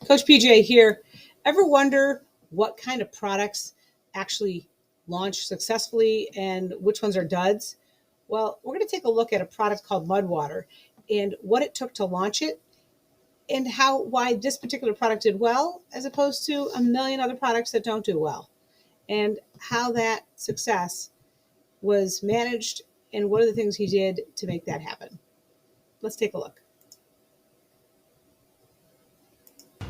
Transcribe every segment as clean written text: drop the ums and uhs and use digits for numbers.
Coach PJ here. Ever wonder what kind of products actually launch successfully and which ones are duds? Well, we're going to take a look at a product called MudWater and what it took to launch it and why this particular product did well as opposed to a million other products that don't do well, and how that success was managed and what are the things he did to make that happen. Let's take a look.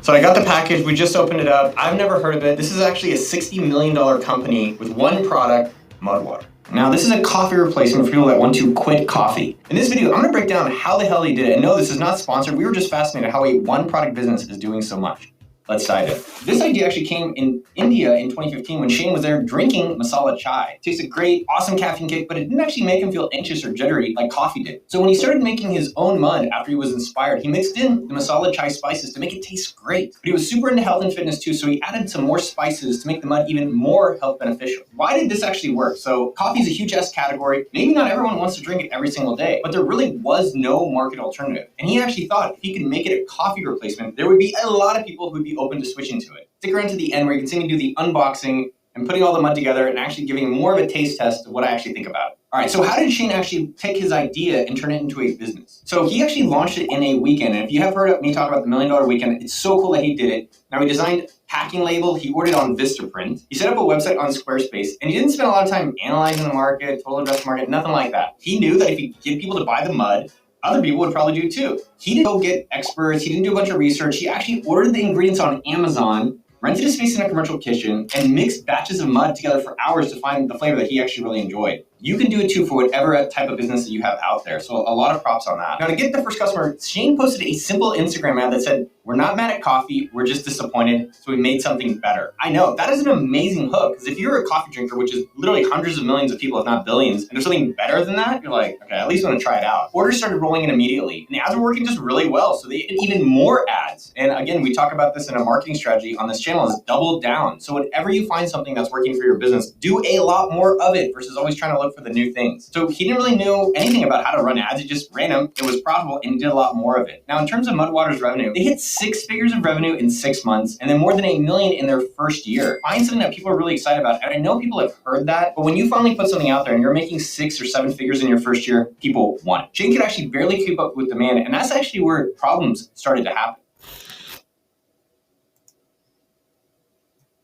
So I got the package, we just opened it up. I've never heard of it. This is actually a $60 million company with one product, MudWater. Now this is a coffee replacement for people that want to quit coffee. In this video, I'm gonna break down how the hell he did it. And no, this is not sponsored. We were just fascinated how a one product business is doing so much. Let's dive in. This idea actually came in India in 2015 when Shane was there drinking masala chai. It tasted great, awesome caffeine kick, but it didn't actually make him feel anxious or jittery like coffee did. So when he started making his own mud after he was inspired, he mixed in the masala chai spices to make it taste great. But he was super into health and fitness too, so he added some more spices to make the mud even more health beneficial. Why did this actually work? So coffee is a huge ass category. Maybe not everyone wants to drink it every single day, but there really was no market alternative. And he actually thought if he could make it a coffee replacement, there would be a lot of people who would be open to switching to it. Stick around to the end where you can see me do the unboxing and putting all the mud together and actually giving more of a taste test of what I actually think about it. All right, so how did Shane actually take his idea and turn it into a business? So he actually launched it in a weekend. And if you have heard me talk about the $1 Million Weekend, it's so cool that he did it. Now he designed packing label, he ordered on Vistaprint. He set up a website on Squarespace, and he didn't spend a lot of time analyzing the market, total addressable market, nothing like that. He knew that if he could get people to buy the mud, other people would probably do too. He didn't go get experts, he didn't do a bunch of research, he actually ordered the ingredients on Amazon, rented a space in a commercial kitchen, and mixed batches of mud together for hours to find the flavor that he actually really enjoyed. You can do it too for whatever type of business that you have out there. So a lot of props on that. Now to get the first customer, Shane posted a simple Instagram ad that said, "We're not mad at coffee, we're just disappointed, so we made something better." I know, that is an amazing hook, because if you're a coffee drinker, which is literally hundreds of millions of people, if not billions, and there's something better than that, you're like, okay, at least want to try it out. Orders started rolling in immediately, and the ads were working just really well, so they did even more ads. And again, we talk about this in a marketing strategy on this channel, is double down. So whenever you find something that's working for your business, do a lot more of it versus always trying to look for the new things. So he didn't really know anything about how to run ads. He just ran them. It was profitable and he did a lot more of it. Now, in terms of MudWater's revenue, they hit 6 figures of revenue in 6 months and then more than $1 million in their first year. Find something that people are really excited about. And I know people have heard that, but when you finally put something out there and you're making 6 or 7 figures in your first year, people want it. Shane could actually barely keep up with demand. And that's actually where problems started to happen.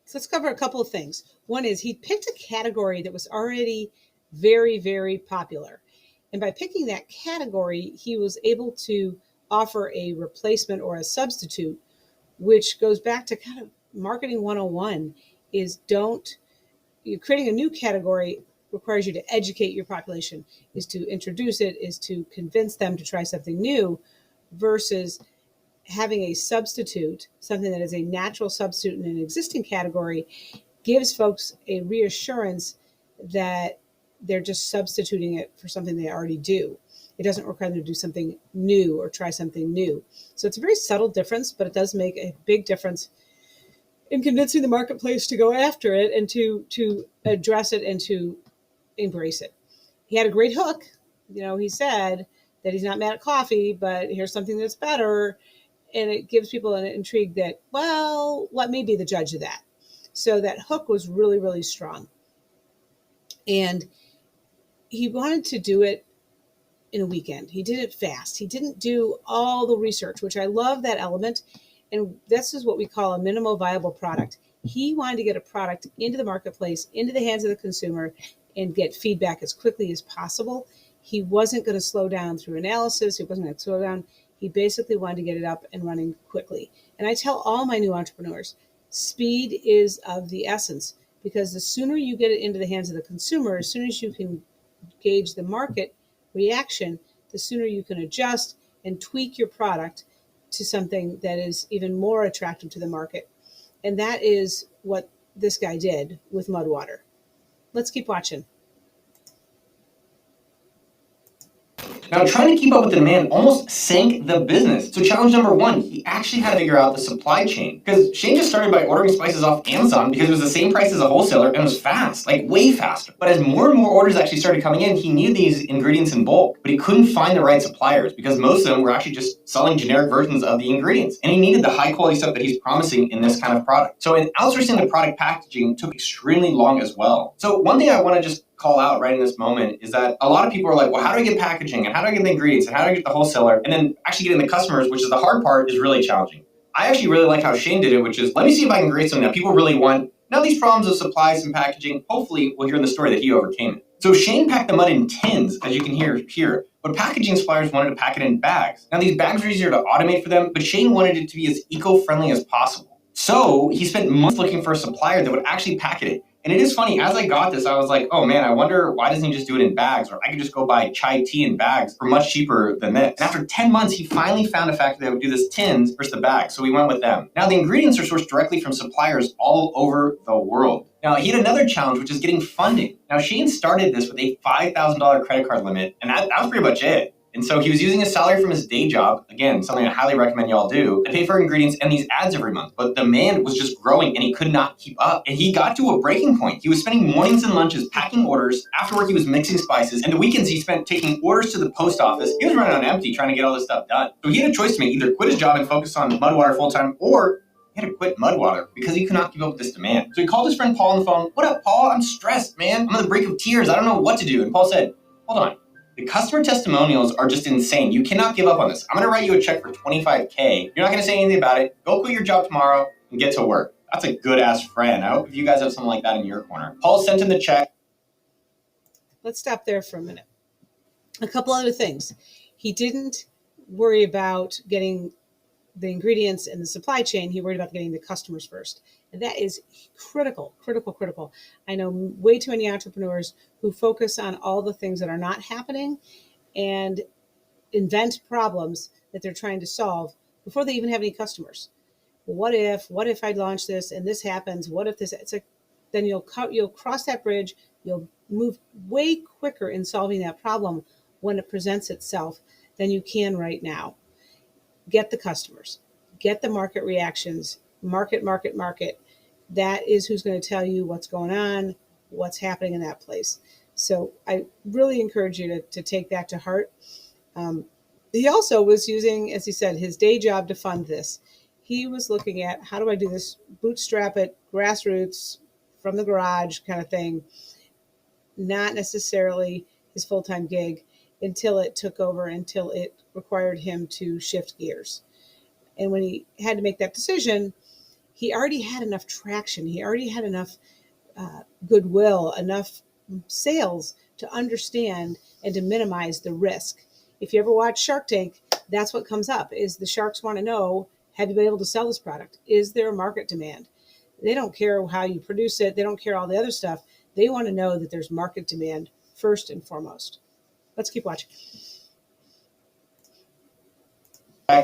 So let's cover a couple of things. One is he picked a category that was already very, very popular. And by picking that category, he was able to offer a replacement or a substitute, which goes back to kind of marketing 101 is you're creating a new category requires you to educate your population, is to introduce it, is to convince them to try something new versus having a substitute, something that is a natural substitute in an existing category, gives folks a reassurance that they're just substituting it for something they already do. It doesn't require them to do something new or try something new. So it's a very subtle difference, but it does make a big difference in convincing the marketplace to go after it and to address it and to embrace it. He had a great hook. He said that he's not mad at coffee, but here's something that's better. And it gives people an intrigue that, well, let me be the judge of that. So that hook was really, really strong. And he wanted to do it in a weekend. He did it fast. He didn't do all the research, which I love that element. And this is what we call a minimal viable product. He wanted to get a product into the marketplace, into the hands of the consumer, and get feedback as quickly as possible. He wasn't going to slow down through analysis. He wasn't going to slow down. He basically wanted to get it up and running quickly. And I tell all my new entrepreneurs, speed is of the essence, because the sooner you get it into the hands of the consumer, as soon as you can gauge the market reaction, the sooner you can adjust and tweak your product to something that is even more attractive to the market. And that is what this guy did with MudWater. Let's keep watching. Now, trying to keep up with the demand almost sank the business. So challenge number one, he actually had to figure out the supply chain. Because Shane just started by ordering spices off Amazon because it was the same price as a wholesaler and it was fast, like way faster. But as more and more orders actually started coming in, he needed these ingredients in bulk, but he couldn't find the right suppliers because most of them were actually just selling generic versions of the ingredients. And he needed the high quality stuff that he's promising in this kind of product. So in outsourcing the product packaging took extremely long as well. So one thing I want to just call out right in this moment is that a lot of people are like, well, how do I get packaging? And how do I get the ingredients? And how do I get the wholesaler? And then actually getting the customers, which is the hard part, is really challenging. I actually really like how Shane did it, which is, let me see if I can create something that people really want. Now these problems of supplies and packaging, hopefully we'll hear in the story that he overcame it. So Shane packed the mud in tins, as you can hear here, but packaging suppliers wanted to pack it in bags. Now these bags are easier to automate for them, but Shane wanted it to be as eco-friendly as possible. So he spent months looking for a supplier that would actually pack it. And it is funny, as I got this, I was like, oh man, I wonder why doesn't he just do it in bags? Or I could just go buy chai tea in bags for much cheaper than this. And after 10 months, he finally found a factory that would do this tins versus the bags. So we went with them. Now the ingredients are sourced directly from suppliers all over the world. Now he had another challenge, which is getting funding. Now Shane started this with a $5,000 credit card limit, and that was pretty much it. And so he was using his salary from his day job, again, something I highly recommend y'all do, to pay for ingredients and these ads every month. But demand was just growing and he could not keep up. And he got to a breaking point. He was spending mornings and lunches packing orders. After work, he was mixing spices. And the weekends, he spent taking orders to the post office. He was running on empty trying to get all this stuff done. So he had a choice to make, either quit his job and focus on MudWater full-time, or he had to quit MudWater because he could not keep up with this demand. So he called his friend Paul on the phone. What up, Paul? I'm stressed, man. I'm on the brink of tears. I don't know what to do. And Paul said, hold on. The customer testimonials are just insane. You cannot give up on this. I'm going to write you a check for $25K. You're not going to say anything about it. Go quit your job tomorrow and get to work. That's a good ass friend. I hope if you guys have something like that in your corner. Paul sent him the check. Let's stop there for a minute. A couple other things. He didn't worry about getting the ingredients in the supply chain. He worried about getting the customers first. And that is critical. I know way too many entrepreneurs who focus on all the things that are not happening and invent problems that they're trying to solve before they even have any customers. What if I launch this and this happens? What if this? It's like, then you'll cross that bridge. You'll move way quicker in solving that problem when it presents itself than you can right now. Get the customers, get the market reactions, market. That is who's going to tell you what's going on, what's happening in that place. So I really encourage you to take that to heart. He also was using, as he said, his day job to fund this. He was looking at, how do I do this, bootstrap it, grassroots, from the garage kind of thing, not necessarily his full-time gig, until it took over, until it required him to shift gears. And when he had to make that decision, he already had enough traction. He already had enough goodwill, enough sales to understand and to minimize the risk. If you ever watch Shark Tank, that's what comes up, is the sharks want to know, have you been able to sell this product? Is there a market demand? They don't care how you produce it. They don't care all the other stuff. They want to know that there's market demand first and foremost. Let's keep watching.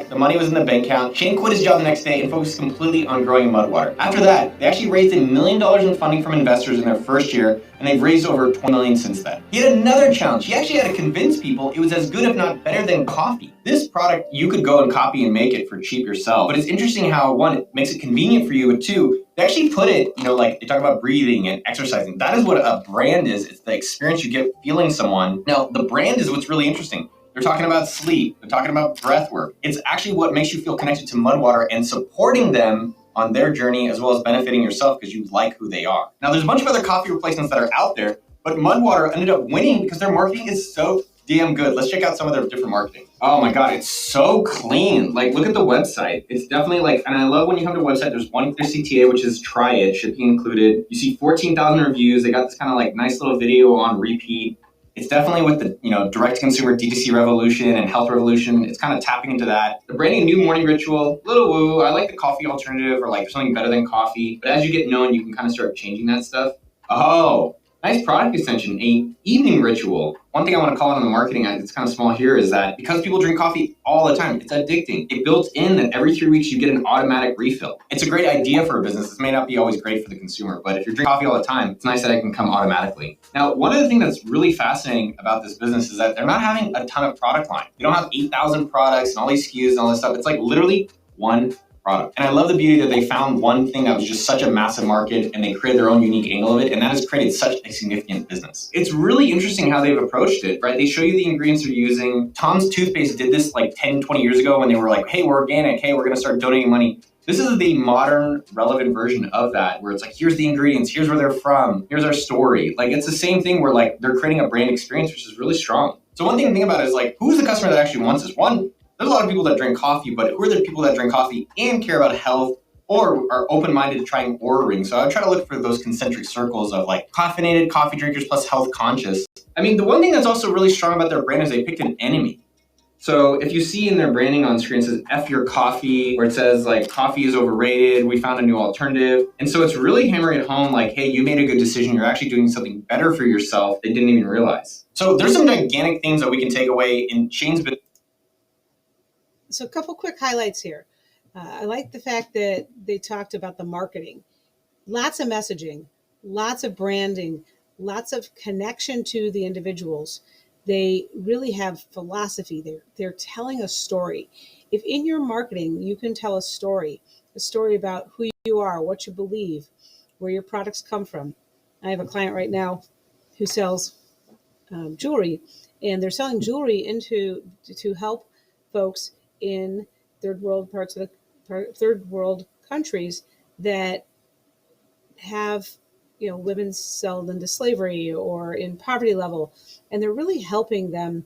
The money was in the bank account. Shane quit his job the next day and focused completely on growing MudWater. After that, they actually raised $1 million in funding from investors in their first year, and they've raised over $20 million since then. He had another challenge. He actually had to convince people it was as good, if not better, than coffee. This product, you could go and copy and make it for cheap yourself, but it's interesting how, one, it makes it convenient for you, but two, they actually put it, like they talk about breathing and exercising. That is what a brand is. It's the experience you get feeling someone. Now, the brand is what's really interesting. They're talking about sleep. They're talking about breath work. It's actually what makes you feel connected to MudWater and supporting them on their journey, as well as benefiting yourself because you like who they are. Now, there's a bunch of other coffee replacements that are out there, but MudWater ended up winning because their marketing is so damn good. Let's check out some of their different marketing. Oh my God, it's so clean. Like, look at the website. It's definitely and I love when you come to a website, there's one clear CTA, which is try it, shipping included. You see 14,000 reviews. They got this kind of nice little video on repeat. It's definitely with the direct-to-consumer DTC revolution and health revolution. It's kind of tapping into that. They're branding a new morning ritual, little woo. I like the coffee alternative or something better than coffee. But as you get known, you can kind of start changing that stuff. Oh, Nice product extension, a evening ritual. One thing I want to call out on the marketing, it's kind of small here, is that because people drink coffee all the time, it's addicting. It built in that every 3 weeks you get an automatic refill. It's a great idea for a business. This may not be always great for the consumer, but if you're drinking coffee all the time, it's nice that it can come automatically. Now, one of the things that's really fascinating about this business is that they're not having a ton of product line. They don't have 8,000 products and all these SKUs and all this stuff. It's like literally one product. And I love the beauty that they found one thing that was just such a massive market and they created their own unique angle of it. And that has created such a significant business. It's really interesting how they've approached it, right? They show you the ingredients they're using. Tom's Toothpaste did this like 10, 20 years ago when they were like, hey, we're organic. Hey, we're going to start donating money. This is the modern, relevant version of that, where it's like, here's the ingredients, here's where they're from, here's our story. Like, it's the same thing where like they're creating a brand experience, which is really strong. So one thing to think about is like, who's the customer that actually wants this? One, there's a lot of people that drink coffee, but who are the people that drink coffee and care about health or are open-minded to trying ordering? So I would try to look for those concentric circles of like caffeinated coffee drinkers plus health conscious. I mean, the one thing that's also really strong about their brand is they picked an enemy. So if you see in their branding on screen, it says F your coffee, or it says like coffee is overrated, we found a new alternative. And so it's really hammering it home like, hey, you made a good decision. You're actually doing something better for yourself that you didn't even realize. So there's some gigantic things that we can take away in Shane's business. So a couple quick highlights here. I like the fact that they talked about the marketing. Lots of messaging, lots of branding, lots of connection to the individuals. They really have philosophy. They're telling a story. If in your marketing you can tell a story about who you are, what you believe, where your products come from. I have a client right now who sells jewelry, and they're selling jewelry to help folks in third world countries that have women sold into slavery or in poverty level, and they're really helping them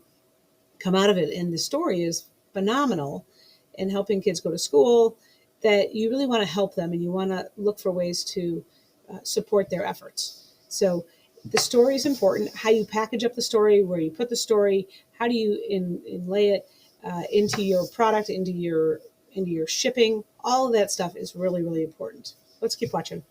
come out of it. And the story is phenomenal in helping kids go to school, that you really want to help them and you want to look for ways to support their efforts. So the story is important. How you package up the story, where you put the story, how do you inlay it into your product, into your shipping. All of that stuff is really, really important. Let's keep watching.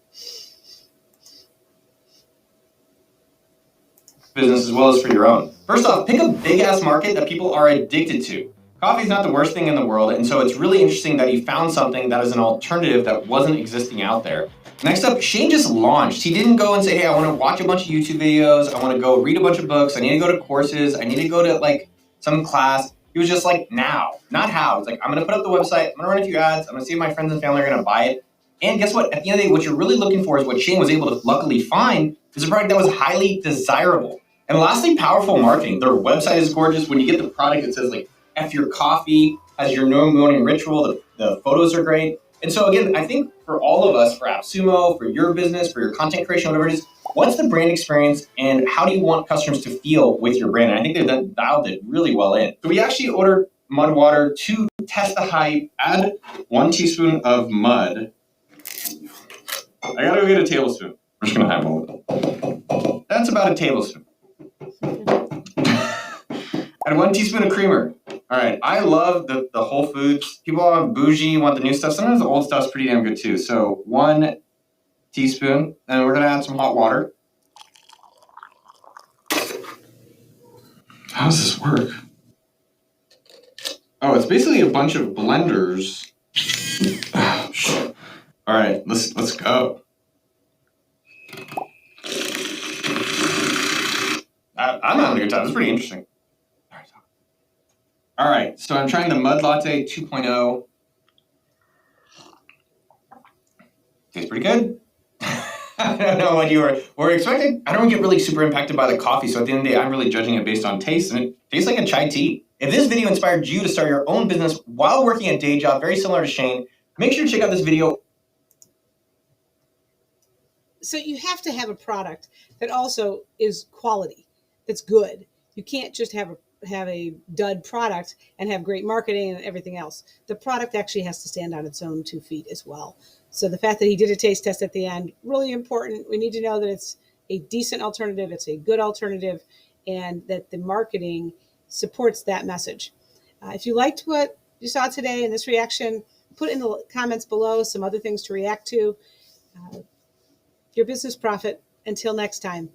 Business as well as for your own. First off, pick a big ass market that people are addicted to. Coffee is not the worst thing in the world, and so it's really interesting that he found something that is an alternative that wasn't existing out there. Next up, Shane just launched. He didn't go and say, hey, I want to watch a bunch of YouTube videos, I want to go read a bunch of books, I need to go to courses, I need to go to like some class. He was just like, now, not how. It's like, I'm going to put up the website, I'm going to run a few ads, I'm going to see if my friends and family are going to buy it. And guess what? At the end of the day, what you're really looking for is what Shane was able to luckily find is a product that was highly desirable. And lastly, powerful marketing. Their website is gorgeous. When you get the product, it says like, F your coffee, has your morning ritual. The photos are great. And so again, I think for all of us, for AppSumo, for your business, for your content creation, whatever it is, what's the brand experience and how do you want customers to feel with your brand? And I think they've dialed it really well in. So we actually ordered MudWater to test the hype. Add 1 teaspoon of mud. I gotta go get a tablespoon. I'm just gonna have a little. That's about a tablespoon. Add 1 teaspoon of creamer. All right, I love the Whole Foods. People want bougie, want the new stuff. Sometimes the old stuff's pretty damn good too. So 1 teaspoon, and we're gonna add some hot water. How does this work? Oh, it's basically a bunch of blenders. All right, let's go. I'm having a good time. It's pretty interesting. All right, so I'm trying the Mud Latte 2.0. Tastes pretty good. I don't know what you were expecting. I don't get really super impacted by the coffee, so at the end of the day, I'm really judging it based on taste, and it tastes like a chai tea. If this video inspired you to start your own business while working a day job, very similar to Shane, make sure to check out this video. So you have to have a product that also is quality, that's good. You can't just have a dud product and have great marketing and everything else. The product actually has to stand on its own 2 feet as well. So the fact that he did a taste test at the end, really important. We need to know that it's a decent alternative, it's a good alternative, and that the marketing supports that message. If you liked what you saw today in this reaction, put in the comments below some other things to react to. Your business profit. Until next time.